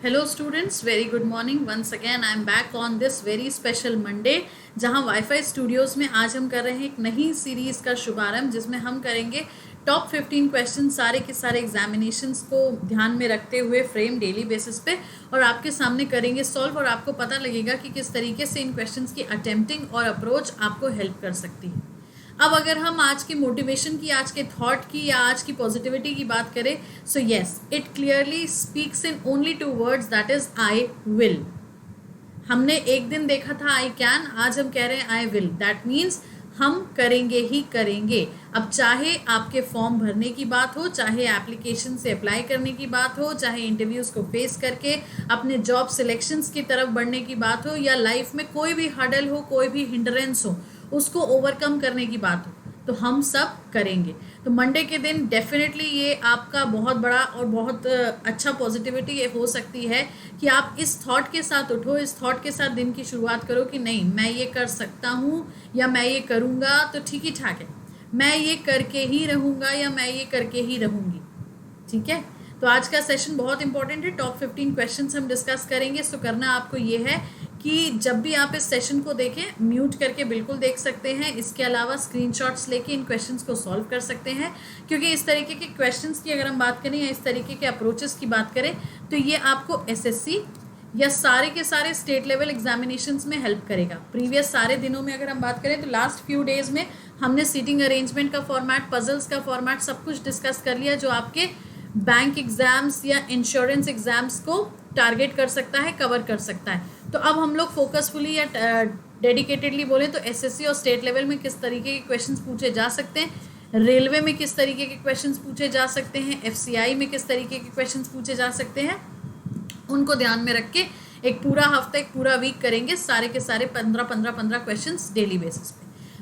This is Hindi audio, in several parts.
Hello students, very good morning once again. I am back on this very special Monday, जहां वाईफाई स्टूडियोज़ में आज हम कर रहे हैं एक नई सीरीज़ का शुभारंभ, जिसमें हम करेंगे टॉप 15 क्वेश्चन सारे के सारे एग्जामिनेशंस को ध्यान में रखते हुए फ्रेम डेली बेसिस पे, और आपके सामने करेंगे सॉल्व, और आपको पता लगेगा कि किस तरीके से इन क्वेश्चंस की अटेम्प्टिंग और अप्रोच आपको हेल्प कर सकती है। अब अगर हम आज की मोटिवेशन की, आज के थॉट की या आज की पॉजिटिविटी की बात करें, so yes, it clearly speaks in only two words, that is I will. हमने एक दिन देखा था आई कैन, आज हम कह रहे हैं आई विल। दैट मीन्स हम करेंगे ही करेंगे। अब चाहे आपके फॉर्म भरने की बात हो, चाहे एप्लीकेशन से अप्लाई करने की बात हो, चाहे इंटरव्यूज को फेस करके अपने जॉब सिलेक्शंस की तरफ बढ़ने की बात हो, या लाइफ में कोई भी हडल हो, कोई भी हिंड्रेंस हो, उसको ओवरकम करने की बात हो, तो हम सब करेंगे। तो मंडे के दिन डेफिनेटली ये आपका बहुत बड़ा और बहुत अच्छा पॉजिटिविटी ये हो सकती है कि आप इस थॉट के साथ उठो, इस थॉट के साथ दिन की शुरुआत करो कि नहीं, मैं ये कर सकता हूँ या मैं ये करूँगा तो ठीक ही ठाक है, मैं ये करके ही रहूँगा या मैं ये करके ही रहूँगी। ठीक है, तो आज का सेशन बहुत इंपॉर्टेंट है। टॉप 15 क्वेश्चंस हम डिस्कस करेंगे। सो करना आपको ये है कि जब भी आप इस सेशन को देखें, म्यूट करके बिल्कुल देख सकते हैं। इसके अलावा स्क्रीनशॉट्स लेके इन क्वेश्चंस को सॉल्व कर सकते हैं, क्योंकि इस तरीके के क्वेश्चंस की अगर हम बात करें या इस तरीके के अप्रोचेस की बात करें, तो ये आपको एसएससी या सारे के सारे स्टेट लेवल एग्जामिनेशंस में हेल्प करेगा। प्रीवियस सारे दिनों में अगर हम बात करें तो लास्ट फ्यू डेज में हमने सीटिंग अरेंजमेंट का फॉर्मेट, पजल्स का फॉर्मेट, सब कुछ डिस्कस कर लिया, जो आपके बैंक एग्जाम्स या इंश्योरेंस एग्जाम्स को टारगेट कर सकता है, कवर कर सकता है। तो अब हम लोग फोकसफुली या डेडिकेटेडली बोले तो एसएससी और स्टेट लेवल में किस तरीके के क्वेश्चंस पूछे जा सकते हैं, रेलवे में किस तरीके के क्वेश्चंस पूछे जा सकते हैं, एफसीआई में किस तरीके के क्वेश्चंस पूछे जा सकते हैं, उनको ध्यान में रख के एक पूरा हफ्ता, एक पूरा वीक करेंगे सारे के सारे 15 क्वेश्चंस डेली बेसिस पे।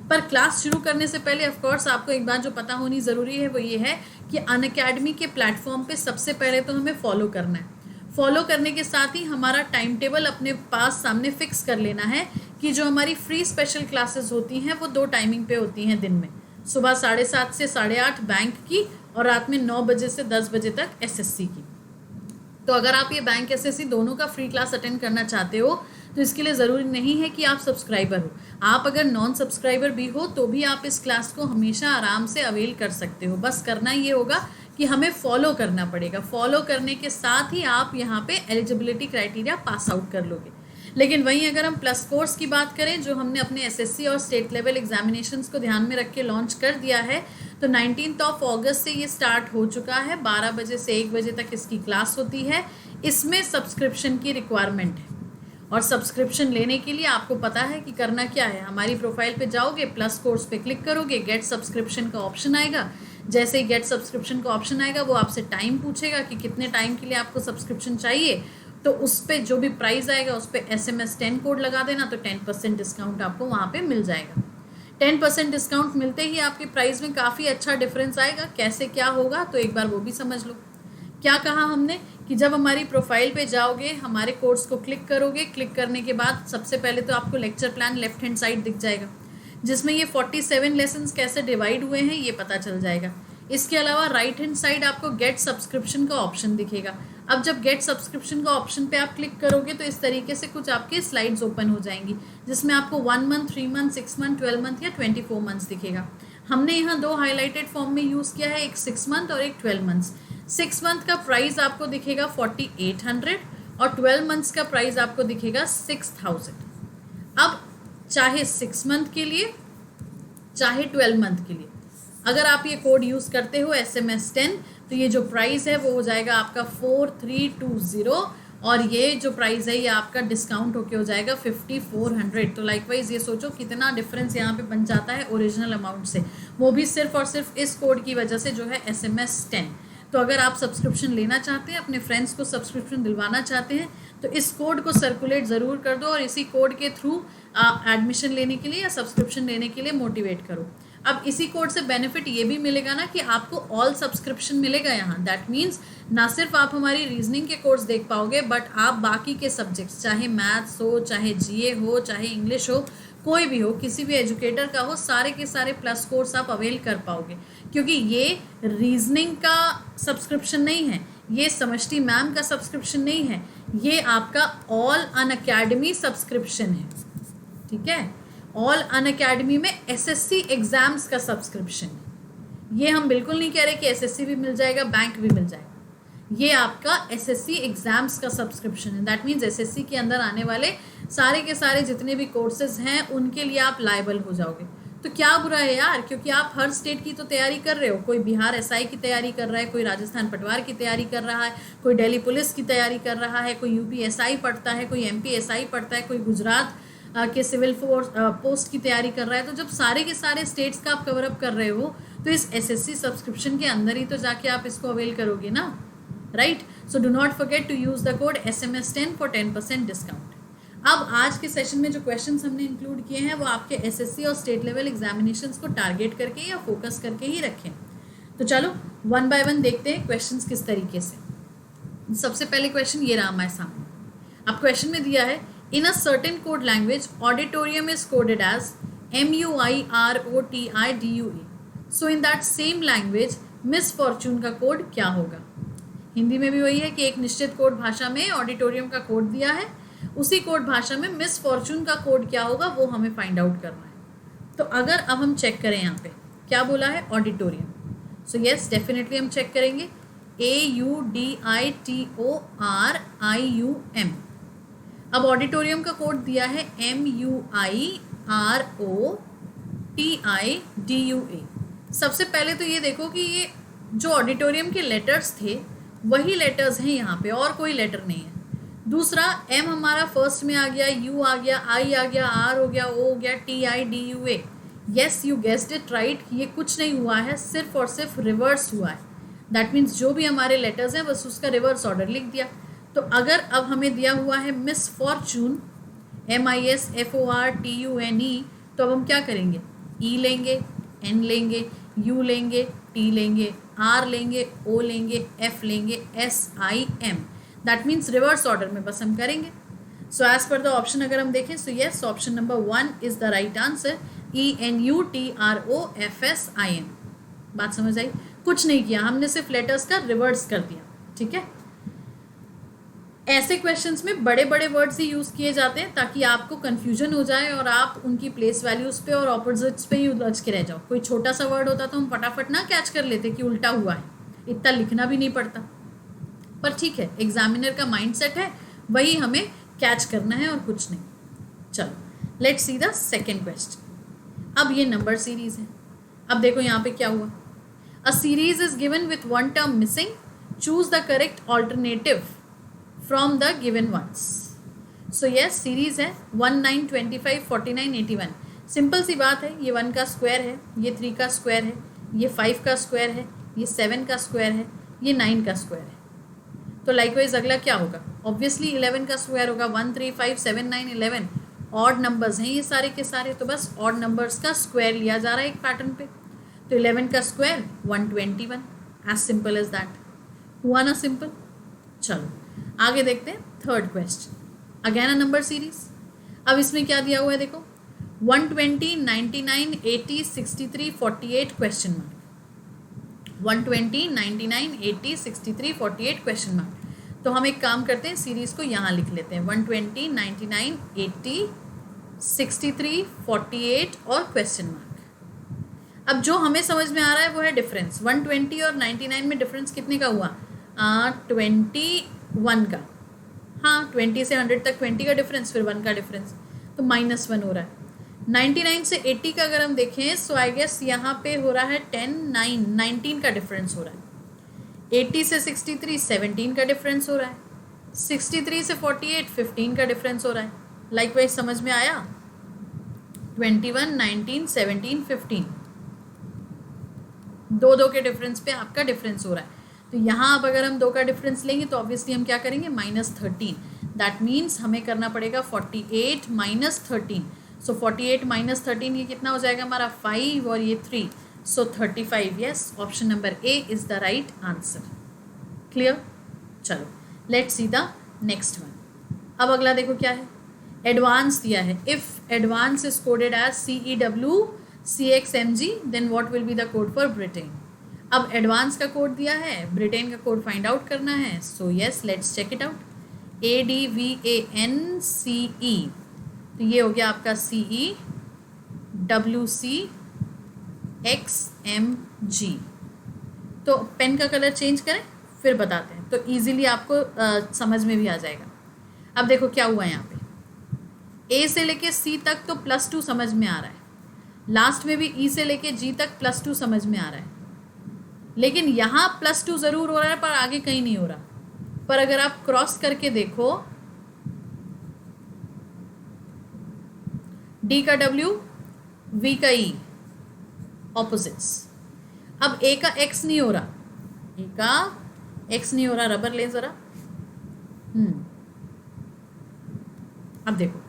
पर क्लास शुरू करने से पहले ऑफकोर्स आपको एक बात जो पता होनी ज़रूरी है, वो ये है कि अनअकैडमी के प्लेटफॉर्म पे सबसे पहले तो हमें फॉलो करना है। फॉलो करने के साथ ही हमारा टाइम टेबल अपने पास सामने फिक्स कर लेना है कि जो हमारी फ्री स्पेशल क्लासेस होती हैं वो 2 टाइमिंग पे होती हैं दिन में, सुबह 7:30 से 8:30 बैंक की, और रात में 9 बजे से 10 बजे तक एसएससी की। तो अगर आप ये बैंक एसएससी दोनों का फ्री क्लास अटेंड करना चाहते हो, तो इसके लिए ज़रूरी नहीं है कि आप सब्सक्राइबर हो। आप अगर नॉन सब्सक्राइबर भी हो तो भी आप इस क्लास को हमेशा आराम से अवेल कर सकते हो। बस करना ये होगा कि हमें फॉलो करना पड़ेगा। फॉलो करने के साथ ही आप यहाँ पे एलिजिबिलिटी क्राइटेरिया पास आउट कर लोगे। लेकिन वहीं अगर हम प्लस कोर्स की बात करें, जो हमने अपने एसएससी और स्टेट लेवल एग्जामिनेशंस को ध्यान में रख के लॉन्च कर दिया है, तो 19 अगस्त से ये स्टार्ट हो चुका है। 12 बजे से 1 बजे तक इसकी क्लास होती है। इसमें सब्सक्रिप्शन की रिक्वायरमेंट है, और सब्सक्रिप्शन लेने के लिए आपको पता है कि करना क्या है। हमारी प्रोफाइल पे जाओगे, प्लस कोर्स पे क्लिक करोगे, गेट सब्सक्रिप्शन का ऑप्शन आएगा। जैसे ही गेट सब्सक्रिप्शन का ऑप्शन आएगा, वो आपसे टाइम पूछेगा कि कितने टाइम के लिए आपको सब्सक्रिप्शन चाहिए, तो उस पर जो भी प्राइस आएगा उस पर SMS 10 कोड लगा देना, तो 10% डिस्काउंट आपको वहाँ पे मिल जाएगा। 10% डिस्काउंट मिलते ही आपके प्राइस में काफ़ी अच्छा डिफरेंस आएगा। कैसे क्या होगा तो एक बार वो भी समझ लो। क्या कहा हमने कि जब हमारी प्रोफाइल पे जाओगे, हमारे कोर्स को क्लिक करोगे, क्लिक करने के बाद सबसे पहले तो आपको lecture plan left hand side दिख जाएगा, जिसमें ये 47 लेसन्स कैसे डिवाइड हुए हैं ये पता चल जाएगा। इसके अलावा राइट हैंड साइड आपको गेट सब्सक्रिप्शन का ऑप्शन दिखेगा। अब जब गेट सब्सक्रिप्शन का ऑप्शन पे आप क्लिक करोगे तो इस तरीके से कुछ आपके स्लाइड्स ओपन हो जाएंगी, जिसमें आपको 1 मंथ, 3 मंथ, 6 मंथ, 12 मंथ या 24 मंथ्स दिखेगा। हमने यहाँ 2 हाईलाइटेड फॉर्म में यूज़ किया है, एक 6 मंथ और एक 12 मंथ्स। 6 मंथ का प्राइस आपको दिखेगा 4800, और 12 मंथ्स का प्राइस आपको दिखेगा 6000। अब चाहे 6 मंथ के लिए चाहे 12 मंथ के लिए अगर आप ये कोड यूज़ करते हो SMS 10, तो ये जो प्राइस है वो हो जाएगा आपका 4320, और ये जो प्राइस है ये आपका डिस्काउंट होके हो जाएगा 5400। तो लाइकवाइज ये सोचो कितना डिफरेंस यहाँ पे बन जाता है ओरिजिनल अमाउंट से, वो भी सिर्फ और सिर्फ इस कोड की वजह से, जो है SMS 10। तो अगर आप सब्सक्रिप्शन लेना चाहते हैं, अपने फ्रेंड्स को सब्सक्रिप्शन दिलवाना चाहते हैं, तो इस कोड को सर्कुलेट ज़रूर कर दो, और इसी कोड के थ्रू एडमिशन लेने के लिए या सब्सक्रिप्शन लेने के लिए मोटिवेट करो। अब इसी कोड से बेनिफिट ये भी मिलेगा ना कि आपको ऑल सब्सक्रिप्शन मिलेगा यहाँ। दैट मीन्स ना सिर्फ आप हमारी रीजनिंग के कोर्स देख पाओगे, बट आप बाकी के सब्जेक्ट्स, चाहे मैथ्स हो, चाहे GA हो, चाहे इंग्लिश हो, कोई भी हो, किसी भी एजुकेटर का हो, सारे के सारे प्लस कोर्स आप अवेल कर पाओगे। क्योंकि ये रीजनिंग का सब्सक्रिप्शन नहीं है, ये समष्टि मैम का सब्सक्रिप्शन नहीं है, ये आपका ऑल अनअकैडमी सब्सक्रिप्शन है, ठीक है। ऑल अनअकैडमी में एसएससी एग्जाम्स का सब्सक्रिप्शन है। ये हम बिल्कुल नहीं कह रहे कि एसएससी भी मिल जाएगा, बैंक भी मिल जाएगा। ये आपका एसएससी एग्जाम्स का सब्सक्रिप्शन है। दैट मीन्स एसएससी के अंदर आने वाले सारे के सारे जितने भी कोर्सेज हैं उनके लिए आप लायबल हो जाओगे। तो क्या बुरा है यार, क्योंकि आप हर स्टेट की तो तैयारी कर रहे हो। कोई बिहार एसआई की तैयारी कर रहा है, कोई राजस्थान पटवार की तैयारी कर रहा है, कोई दिल्ली पुलिस की तैयारी कर रहा है, कोई यूपी एसआई पढ़ता है, कोई एमपी एसआई पढ़ता है, कोई गुजरात के सिविल फोर्स पोस्ट की तैयारी कर रहा है। तो जब सारे के सारे स्टेट्स का आप कवर अप कर रहे हो तो इस एसएससी सब्सक्रिप्शन के अंदर ही तो जाके आप इसको अवेल करोगे ना, right. So do not forget to use the code SMS10 for 10% discount. अब आज के सेशन में जो क्वेश्चंस हमने इंक्लूड किए हैं वो आपके एसएससी और स्टेट लेवल एग्जामिनेशंस को टारगेट करके या फोकस करके ही रखें। तो चलो वन बाय वन देखते हैं क्वेश्चंस किस तरीके से। सबसे पहले क्वेश्चन ये रहा हमारे सामने। अब क्वेश्चन में दिया है in a certain code language auditorium is coded as MUIROTIDUE। So in that same language miss fortune का कोड क्या होगा। हिंदी में भी वही है कि एक निश्चित कोड भाषा में ऑडिटोरियम का कोड दिया है, उसी कोड भाषा में मिस फॉर्चून का कोड क्या होगा वो हमें फाइंड आउट करना है। तो अगर अब हम चेक करें यहाँ पे क्या बोला है ऑडिटोरियम, सो यस डेफिनेटली हम चेक करेंगे AUDITORIUM। अब ऑडिटोरियम का कोड दिया है MUIROTIDUA। सबसे पहले तो ये देखो कि ये जो ऑडिटोरियम के लेटर्स थे वही लेटर्स हैं यहाँ पे, और कोई लेटर नहीं है। दूसरा M हमारा फर्स्ट में आ गया, U आ गया, I आ गया, R हो गया, O हो गया, TIDUA। Yes you guessed it right, ये कुछ नहीं हुआ है, सिर्फ और सिर्फ रिवर्स हुआ है। दैट मीन्स जो भी हमारे लेटर्स हैं बस उसका रिवर्स ऑर्डर लिख दिया। तो अगर अब हमें दिया हुआ है मिस फॉर्चून MISFORTUNE, तो अब हम क्या करेंगे, E लेंगे, N लेंगे, U लेंगे, T लेंगे, R लेंगे, O लेंगे, F लेंगे, SIM। That means reverse order में बस हम करेंगे। So as per the option अगर हम देखें so yes option number 1 is the right answer, ENUTROFSIM। बात समझ आई, कुछ नहीं किया हमने, सिर्फ लेटर्स का रिवर्स कर दिया, ठीक है। ऐसे क्वेश्चंस में बड़े बड़े वर्ड्स ही यूज़ किए जाते हैं ताकि आपको कन्फ्यूजन हो जाए और आप उनकी प्लेस वैल्यूज़ पे और ऑपोजिट्स पे ही उलझ के रह जाओ। कोई छोटा सा वर्ड होता तो हम फटाफट ना कैच कर लेते कि उल्टा हुआ है, इतना लिखना भी नहीं पड़ता। पर ठीक है, एग्जामिनर का माइंडसेट है, वही हमें कैच करना है और कुछ नहीं। चलो let's see the second question. अब ये नंबर सीरीज है। अब देखो यहाँ पे क्या हुआ, a series is given with one term missing, choose the correct alternative from the given ones. So yes series है 1 9 25 49 81। सिंपल सी बात है, ये 1 का स्क्वायर है, ये 3 का स्क्वायर है, ये 5 का स्क्वायर है, ये 7 का स्क्वायर है, ये 9 का स्क्वायर है। तो लाइकवाइज अगला क्या होगा, ऑब्वियसली 11 का स्क्वायर होगा। 1 3 5 7 9 11 ऑड नंबर्स हैं ये सारे के सारे, तो बस ऑड नंबर्स का स्क्वायर लिया जा रहा है एक पैटर्न पे। तो 11 का square 121, as simple as that. हुआ ना सिंपल। चलो आगे देखते हैं third question, again a number series. अब इसमें क्या दिया हुआ है देखो, 120 99 80 63 48 क्वेश्चन मार्क। 120 99 80 63 48 question mark. तो हम एक काम करते हैं, सीरीज़ को यहाँ लिख लेते हैं 120 99 80 63 48 और क्वेश्चन मार्क। अब जो हमें समझ में आ रहा है वो है डिफरेंस। 120 और 99 में डिफरेंस कितने का हुआ, 21 का। हाँ 20 से 100 तक 20 का डिफरेंस, फिर 1 का डिफरेंस, तो -1 हो रहा है। 99 से 80 का अगर हम देखें सो आई गेस यहाँ पे हो रहा है 19 का डिफरेंस हो रहा है। 80 से 63 17 का डिफरेंस हो रहा है। 63 से 48 15 का डिफरेंस हो रहा है। लाइकवाइज समझ में आया, 21 19 17 15 दो के डिफरेंस पे आपका डिफरेंस हो रहा है। तो यहाँ अब अगर हम 2 का डिफरेंस लेंगे तो ऑब्वियसली हम क्या करेंगे, -13। दैट मीन्स हमें करना पड़ेगा 48 - 13। सो 48 - 13 ये कितना हो जाएगा हमारा 5 और ये 3, so 35। Yes option number A is the right answer. Clear. चलो let's see the next one. अब अगला देखो क्या है, एडवांस दिया है। If advance is coded as CEW6XMG then what will be the code for Britain. अब एडवांस का कोड दिया है, ब्रिटेन का कोड फाइंड आउट करना है। So yes let's check it out. ADVANCE, तो ये हो गया आपका CEWCXMG। तो पेन का कलर चेंज करें फिर बताते हैं, तो इजीली आपको समझ में भी आ जाएगा। अब देखो क्या हुआ यहाँ पे, A से लेके C तक तो +2 समझ में आ रहा है, लास्ट में भी E से लेके G तक +2 समझ में आ रहा है, लेकिन यहाँ +2 ज़रूर हो रहा है पर आगे कहीं नहीं हो रहा। पर अगर आप क्रॉस करके देखो, D का W, V का E, ऑपोजिट्स। अब A का X नहीं हो रहा, A का X नहीं हो रहा, रबर ले ज़रा। अब देखो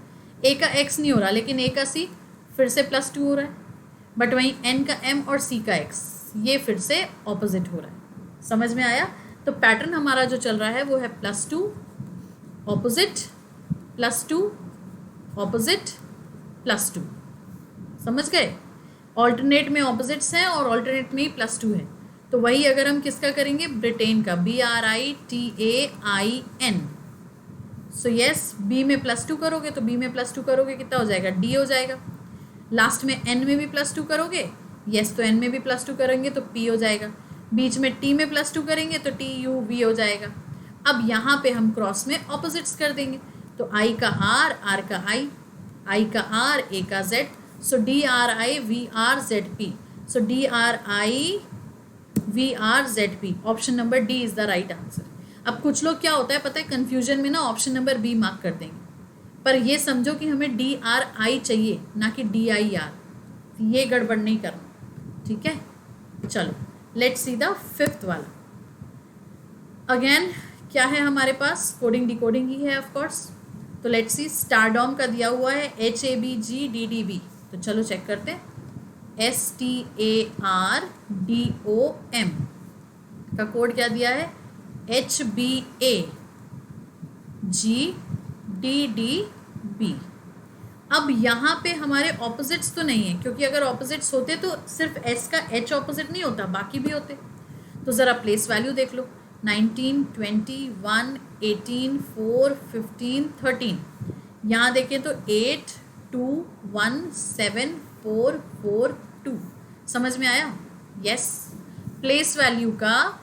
A का X नहीं हो रहा, लेकिन A का C फिर से +2 हो रहा है, बट वहीं N का M और C का X ये फिर से ऑपोजिट हो रहा है। समझ में आया? तो पैटर्न हमारा जो चल रहा है वो है +2 ऑपोजिट, +2 ऑपोजिट, +2। समझ गए? ऑल्टरनेट में ऑपोजिट्स हैं और ऑल्टरनेट में ही +2 है। तो वही अगर हम किसका करेंगे, ब्रिटेन का, BRITAIN। सो यस, B में +2 करोगे तो B में +2 करोगे कितना हो जाएगा, D हो जाएगा। लास्ट में N में भी +2 करोगे, यस, तो N में भी +2 करेंगे तो P हो जाएगा। बीच में T में +2 करेंगे तो TUV हो जाएगा। अब यहाँ पे हम क्रॉस में ऑपोजिट्स कर देंगे, तो I का R, R का I का R, A का Z, so DRIVRZP, so DRIVRZP, option number D is the right answer. अब कुछ लोग क्या होता है पता है, कंफ्यूजन में ना ऑप्शन नंबर B मार्क कर देंगे, पर ये समझो कि हमें DRI चाहिए ना कि DIR, ये गड़बड़ नहीं करना, ठीक है। चलो लेट्स सी द फिफ्थ वाला। अगेन क्या है हमारे पास, कोडिंग डिकोडिंग ही है ऑफ कोर्स। तो लेट्स सी, स्टारडॉम का दिया हुआ है HABGDDB, तो चलो चेक करते हैं। STARDOM का कोड क्या दिया है, HBAGDDB। अब यहाँ पे हमारे ऑपोजिट्स तो नहीं है, क्योंकि अगर ऑपोजिट्स होते तो सिर्फ S का H ऑपोजिट नहीं होता, बाकी भी होते। तो ज़रा प्लेस वैल्यू देख लो, 19, 21, 18, 4, 15, 13। यहाँ देखें तो 8, 2, 1, 7, 4, 4, 2। समझ में आया? यस, प्लेस वैल्यू का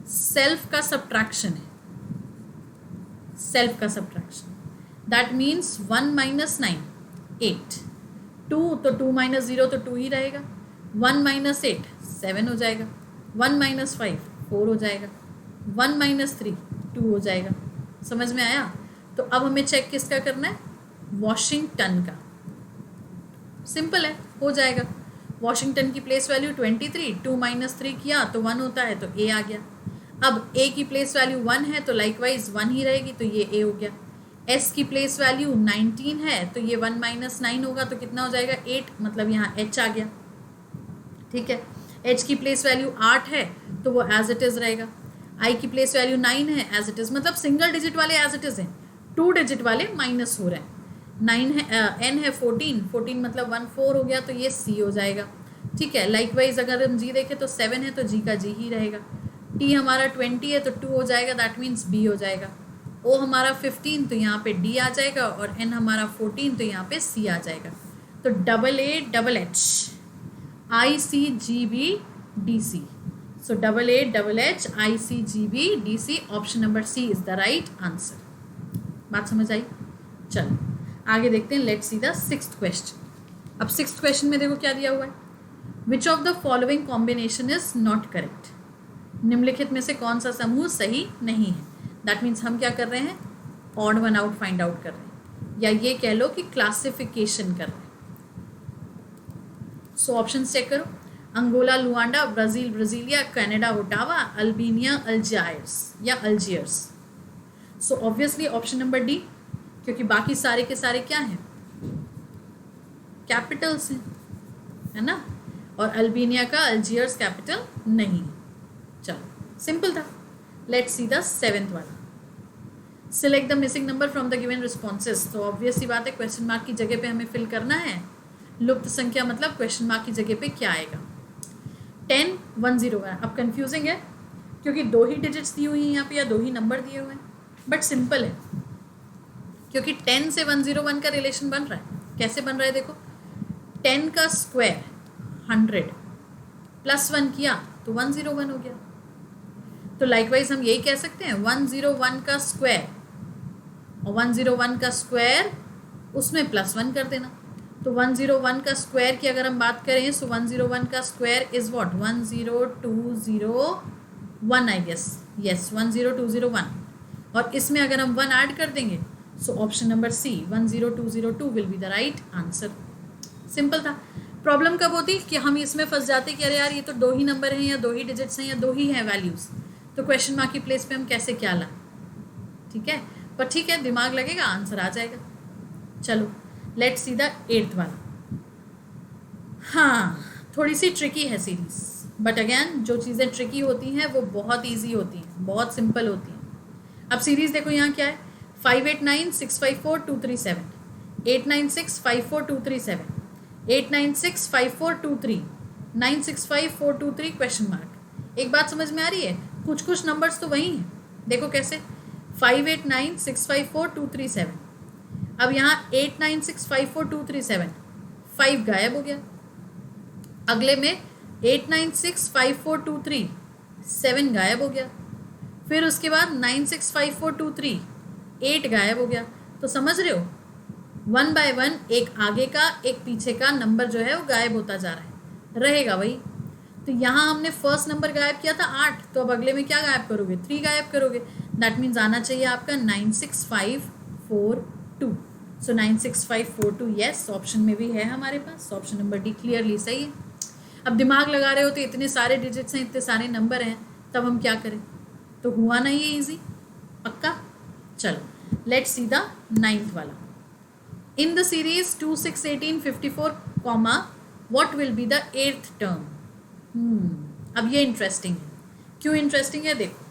सेल्फ का सब्ट्रैक्शन है, सेल्फ का सब्ट्रैक्शन। दैट मीन्स 1 - 9, 8, 2 तो 2 - 0 तो 2 ही रहेगा, 1 - 8 7 हो जाएगा, 1 - 5 4 हो जाएगा, 1 - 3 2 हो जाएगा। समझ में आया? तो अब हमें चेक किसका करना है, वॉशिंगटन का। सिंपल है, हो जाएगा। वॉशिंगटन की प्लेस वैल्यू 23, 2 - 3 किया तो 1 होता है, तो A आ गया। अब A की प्लेस वैल्यू 1 है तो लाइकवाइज 1 ही रहेगी, तो ये A हो गया। S की प्लेस वैल्यू 19 है तो ये 1 - 9 होगा, तो कितना हो जाएगा, 8, मतलब यहाँ H आ गया, ठीक है। H की प्लेस वैल्यू 8 है तो वो एज इट इज़ रहेगा। I की प्लेस वैल्यू 9 है, एज इट इज़, मतलब सिंगल डिजिट वाले एज इट इज़ हैं, 2 डिजिट वाले माइनस हो रहे हैं। 9 है, N है 14 मतलब 1 4 हो गया, तो ये C हो जाएगा, ठीक है। लाइकवाइज अगर हम G देखें तो 7 है तो G का G ही रहेगा। T हमारा 20 है तो 2 हो जाएगा, दैट मीन्स B हो जाएगा। O हमारा 15 तो यहाँ पे D आ जाएगा, और N हमारा 14 तो यहाँ पे C आ जाएगा। तो AAHH ICGBDC, so AAHH ICGBDC, option number C is the right answer. बात समझ आई? चलो आगे देखते हैं। Let's see the sixth question. अब सिक्स्थ क्वेश्चन में देखो क्या दिया हुआ है, विच of the following combination is not correct. निम्नलिखित में से कौन सा समूह सही नहीं है। दैट मीन्स हम क्या कर रहे हैं, odd one out find out कर रहे हैं, या ये कह लो कि क्लासिफिकेशन कर रहे हैं। सो ऑप्शन चेक करो, Angola Luanda, Brazil Brasilia, Canada Ottawa, Albania Algiers या Algiers. So obviously option number D, क्योंकि बाकी सारे के सारे क्या हैं, कैपिटल्स हैं, है ना, और अल्बेनिया का अल्जियर्स कैपिटल नहीं। चलो सिंपल था। लेट्स सी द सेवेंथ वाला, select the missing number from the given responses. तो ऑब्वियस सी बात है, क्वेश्चन मार्क की जगह पे हमें फिल करना है लुप्त संख्या, मतलब क्वेश्चन मार्क की जगह पे क्या आएगा, 10 1 0 1। अब कंफ्यूजिंग है क्योंकि 2 ही डिजिट्स दी हुई हैं यहाँ पे, या 2 ही नंबर दिए हुए हैं, बट सिंपल है, क्योंकि 10 से 101 का रिलेशन बन रहा है। कैसे बन रहा है देखो, 10 का स्क्वायर 100 प्लस 1 किया तो 101 हो गया। तो लाइकवाइज हम यही कह सकते हैं 101 का स्क्वायर, और 101 का स्क्वायर उसमें प्लस 1 कर देना। तो 101 का स्क्वायर की अगर हम बात करें, सो 101 का square is what, 10201 I guess, yes 10201। और इसमें अगर हम 1 ऐड कर देंगे, so option number C 10202 will be the right answer. Simple था। प्रॉब्लम कब होती कि हम इसमें फंस जाते कि अरे यार ये तो 2 ही नंबर हैं या 2 ही डिजिट्स हैं या 2 ही हैं वैल्यूज़, तो क्वेश्चन मार्क की प्लेस पे हम कैसे क्या लाएं। ठीक है, पर ठीक है, दिमाग लगेगा, आंसर आ जाएगा। चलो लेट्स सी द 8th वाला। हाँ, थोड़ी सी ट्रिकी है सीरीज, बट अगेन जो चीज़ें ट्रिकी होती हैं वो बहुत ईजी होती हैं, बहुत सिंपल होती हैं। अब सीरीज देखो यहाँ क्या है, 589654237, 8965423, 8965423, 965423 क्वेश्चन मार्क। एक बात समझ में आ रही है, कुछ कुछ नंबर्स तो वही हैं। देखो कैसे, 589654237, अब यहाँ 8965423, 5 गायब हो गया। अगले में 8965423, 7 गायब हो गया। फिर उसके बाद 965423, 8 गायब हो गया। तो समझ रहे हो, 1 बाय 1 एक आगे का एक पीछे का नंबर जो है वो गायब होता जा रहा है, रहेगा वही। तो यहाँ हमने फर्स्ट नंबर गायब किया था 8, तो अब अगले में क्या गायब करोगे, 3 गायब करोगे। दैट मीन्स आना चाहिए आपका 96542। सो 96542 यस, ऑप्शन में भी है हमारे पास, ऑप्शन नंबर डी क्लियरली सही है। अब दिमाग लगा रहे हो तो इतने सारे डिजिट्स हैं, इतने सारे नंबर हैं, तब हम क्या करें, तो हुआ ना ये इजी, पक्का। चलो लेट्स सी द 9th वाला। In the series 2, 6, 18, 54, what will be the 8th term. अब ये इंटरेस्टिंग है। क्यों इंटरेस्टिंग है, देखो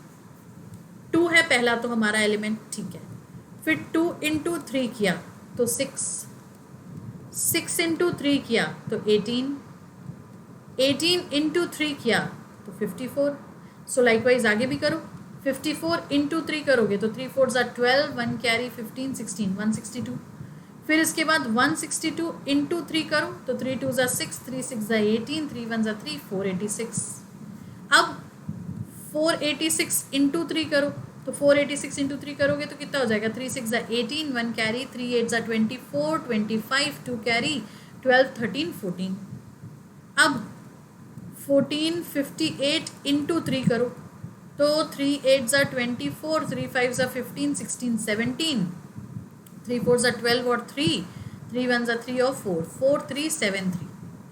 2 है पहला तो हमारा एलिमेंट, ठीक है। फिर 2 इंटू 3 किया तो 6, 6 इंटू 3 किया तो 18, 18 इंटू 3 किया तो 54। सो लाइकवाइज आगे भी करो, 54 इंटू 3 करोगे तो 3 4 ज़ा 12, 1 कैरी 15, 16, 162। फिर इसके बाद 162 इंटू 3 करो तो 3 2 ज़ा 6, 3 6 ज़ा 18, 3 1 ज़ा 3, 486। अब 486 इंटू 3 करो तो 486 इंटू 3 करोगे तो कितना हो जाएगा, 3 6 ज़ा 18, 1 कैरी, 3 8 ज़ा 24, 25, 2 कैरी 12, 13, 14। अब 1458 इंटू 3 करो तो 3 8 ज़ा 24, 3 5 ज़ा 15, 16, 17, 3 4 ज़ा 12 और 3, 3 1 ज़ा 3 और 4, 4 3 7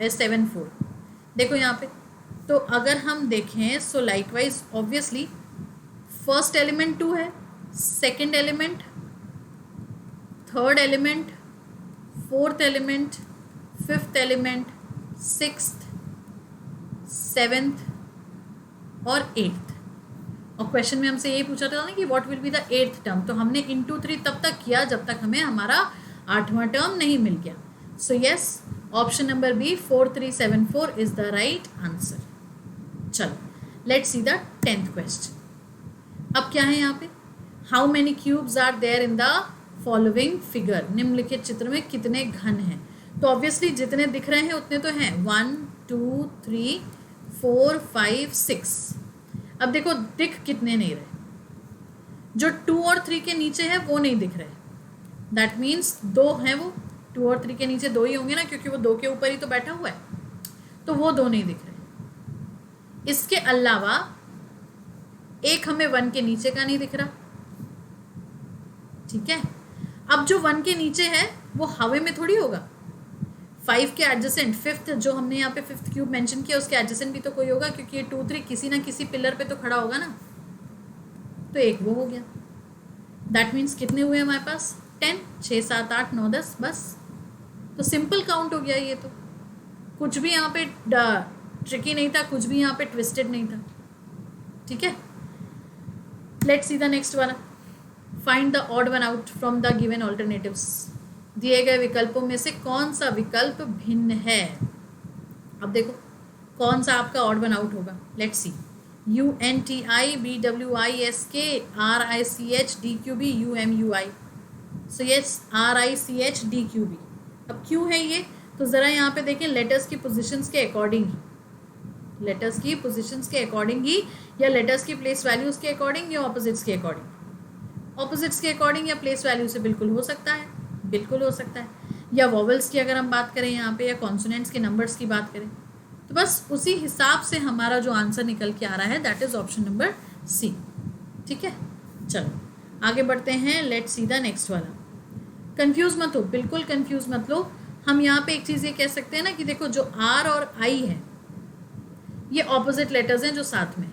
3 7 4। देखो यहाँ पे, तो अगर हम देखें सो लाइकवाइज ऑब्वियसली फर्स्ट एलिमेंट 2 है, second element, third element, fourth element, fifth element, sixth, seventh और 8th। और क्वेश्चन में हमसे यही पूछा था ना कि what will be the 8th term, तो हमने इंटू 3 तब तक किया जब तक हमें हमारा 8वां टर्म नहीं मिल गया। So yes, option number B 4374 is the right answer. चलो let's see the 10th question. अब क्या है यहाँ पे, how many cubes are there in the following figure, निम्नलिखित चित्र में कितने घन हैं। तो ऑब्वियसली जितने दिख रहे हैं उतने तो हैं, 1 2 3 4 5 6। अब देखो दिख कितने नहीं रहे, जो 2 और 3 के नीचे है वो नहीं दिख रहे, दैट मीन्स 2 हैं वो, 2 और 3 के नीचे 2 ही होंगे ना, क्योंकि वो 2 के ऊपर ही तो बैठा हुआ है, तो वो 2 नहीं दिख रहे। इसके अलावा एक हमें 1 के नीचे का नहीं दिख रहा, ठीक है। अब जो 1 के नीचे है वो हवा में थोड़ी होगा, 5 के एडजेसेंट, फिफ्थ जो हमने यहाँ पे फिफ्थ क्यूब मेंशन किया उसके एडजेसेंट भी तो कोई होगा, क्योंकि ये 2 3 किसी ना किसी पिलर पे तो खड़ा होगा ना, तो एक वो हो गया। दैट मीन्स कितने हुए हमारे पास, 10, 6 7 8 9 10, बस। तो सिंपल काउंट हो गया ये, तो कुछ भी यहाँ पे ट्रिकी नहीं था, कुछ भी यहाँ पे ट्विस्टेड नहीं था, ठीक है। लेट्स सी द नेक्स्ट वाला, find the odd one out from the given alternatives. दिए गए विकल्पों में से कौन सा विकल्प भिन्न है। अब देखो कौन सा आपका ऑड वन आउट होगा, let's see. UNTIBWISKRICHDQBUMUI. So yes RICHDQB. अब क्यों है ये, तो ज़रा यहाँ पे देखें, लेटर्स की पोजिशंस के अकॉर्डिंग ही, लेटर्स की पोजिशंस के अकॉर्डिंग ही, या लेटर्स की प्लेस वैल्यूज़ के अकॉर्डिंग, या ऑपोजिट्स के अकॉर्डिंग. ऑपोजिट्स के अकॉर्डिंग या प्लेस वैल्यू से बिल्कुल हो सकता है, बिल्कुल हो सकता है. या वॉवल्स की अगर हम बात करें यहाँ पे, या कॉन्सोनेंट्स के नंबर्स की बात करें, तो बस उसी हिसाब से हमारा जो आंसर निकल के आ रहा है that is option number C. ठीक है, चलो आगे बढ़ते हैं. लेट्स सी द नेक्स्ट वाला. कंफ्यूज मत हो, बिल्कुल कंफ्यूज मत लो. हम यहाँ पे एक चीज़ ये कह सकते हैं ना कि देखो, जो आर और आई है ये ऑपोजिट लेटर्स हैं जो साथ में है.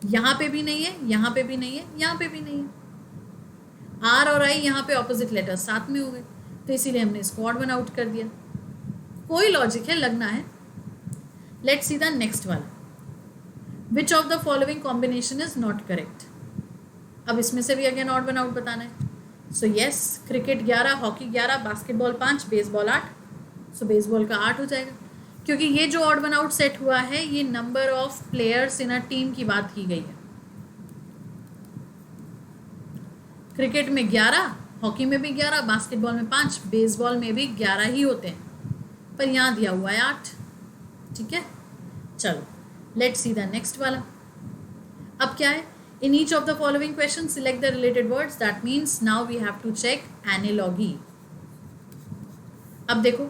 यहाँ पे भी नहीं है, यहाँ पे भी नहीं है, यहाँ पे भी नहीं है. आर और आई यहाँ पे ऑपोजिट लेटर्स साथ में हो गए, तो इसीलिए हमने इसको ऑड वन आउट कर दिया. कोई लॉजिक है, लगना है. लेट्स सी द नेक्स्ट वाला. विच of the following combination is not correct. अब इसमें से भी अगेन ऑड वन आउट बताना है. So yes, cricket 11, hockey 11, basketball 5, baseball 8. सो बेसबॉल का 8 हो जाएगा, क्योंकि ये जो ऑड वन आउट सेट हुआ है ये number of players in a team की बात की गई है. क्रिकेट में 11, हॉकी में भी 11, बास्केटबॉल में 5, बेसबॉल में भी 11 ही होते हैं, पर यहाँ दिया हुआ है 8. ठीक है, चलो लेट्स सी द नेक्स्ट वाला. अब क्या है, in each of the following question select the related words. That means now we have to check analogy. अब देखो,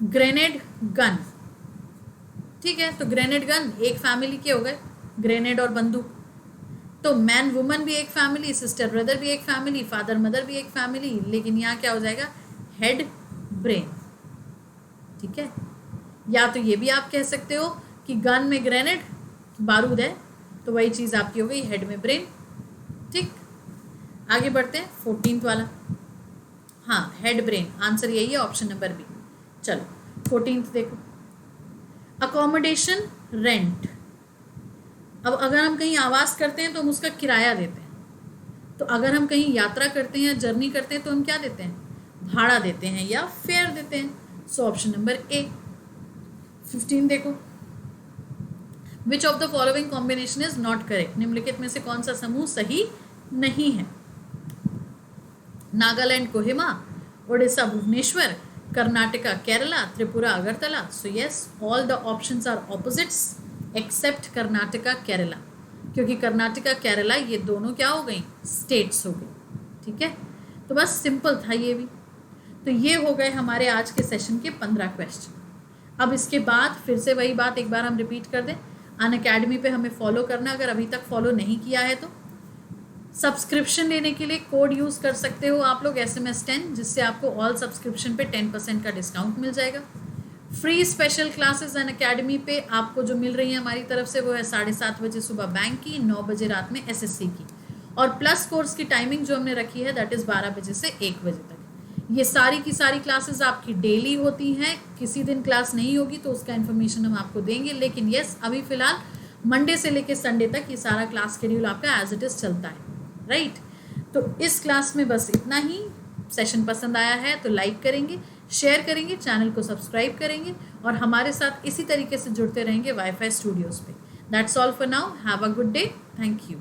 ग्रेनेड गन, ठीक है, तो ग्रेनेड गन एक फैमिली के हो गए, ग्रेनेड और बंदूक. तो मैन वुमन भी एक फैमिली, सिस्टर ब्रदर भी एक फैमिली, फादर मदर भी एक फैमिली. लेकिन यहाँ क्या हो जाएगा, हेड ब्रेन. ठीक है, या तो ये भी आप कह सकते हो कि गन में ग्रेनेड, बारूद है, तो वही चीज़ आपकी हो गई हेड में ब्रेन. ठीक, आगे बढ़ते हैं. 14th वाला, हाँ हेड ब्रेन, आंसर यही है, ऑप्शन नंबर बी. चलो 14th देखो, अकोमोडेशन रेंट. अब अगर हम कहीं आवास करते हैं तो हम उसका किराया देते हैं, तो अगर हम कहीं यात्रा करते हैं, जर्नी करते हैं, तो हम क्या देते हैं, भाड़ा देते हैं या फेयर देते हैं. So option number A. 15 देखो, which of the following combination is not correct. निम्नलिखित में से कौन सा समूह सही नहीं है. Nagaland Kohima, Odisha Bhubaneswar, Karnataka Kerala, Tripura Agartala. So yes, all the options are opposites except Karnataka Kerala, क्योंकि कर्नाटका केरला ये दोनों क्या हो गई, स्टेट्स हो गई. ठीक है, तो बस सिंपल था ये भी. तो ये हो गए हमारे आज के सेशन के 15 क्वेश्चन. अब इसके बाद फिर से वही बात एक बार हम रिपीट कर दें, अनअकैडमी पे हमें फॉलो करना. अगर अभी तक फॉलो नहीं किया है तो सब्सक्रिप्शन लेने के लिए कोड यूज़ कर सकते हो आप लोग, SMS10, जिससे आपको ऑल सब्सक्रिप्शन पे 10% का डिस्काउंट मिल जाएगा. फ्री स्पेशल क्लासेस अनअकैडमी पे आपको जो मिल रही है हमारी तरफ से, वो है 7:30 बजे सुबह बैंक की, 9 बजे रात में SSC की. और प्लस कोर्स की टाइमिंग जो हमने रखी है दैट इज़ 12 बजे से 1 बजे तक. ये सारी की सारी क्लासेस आपकी डेली होती हैं. किसी दिन क्लास नहीं होगी तो उसका इन्फॉर्मेशन हम आपको देंगे, लेकिन यस अभी फ़िलहाल मंडे से लेकर संडे तक ये सारा क्लास शेड्यूल आपका एज इट इज़ चलता है. राइट, तो इस क्लास में बस इतना ही. सेशन पसंद आया है तो लाइक करेंगे, शेयर करेंगे, चैनल को सब्सक्राइब करेंगे और हमारे साथ इसी तरीके से जुड़ते रहेंगे वाईफाई स्टूडियोज़ पे. That's all for now. Have a good day. Thank you.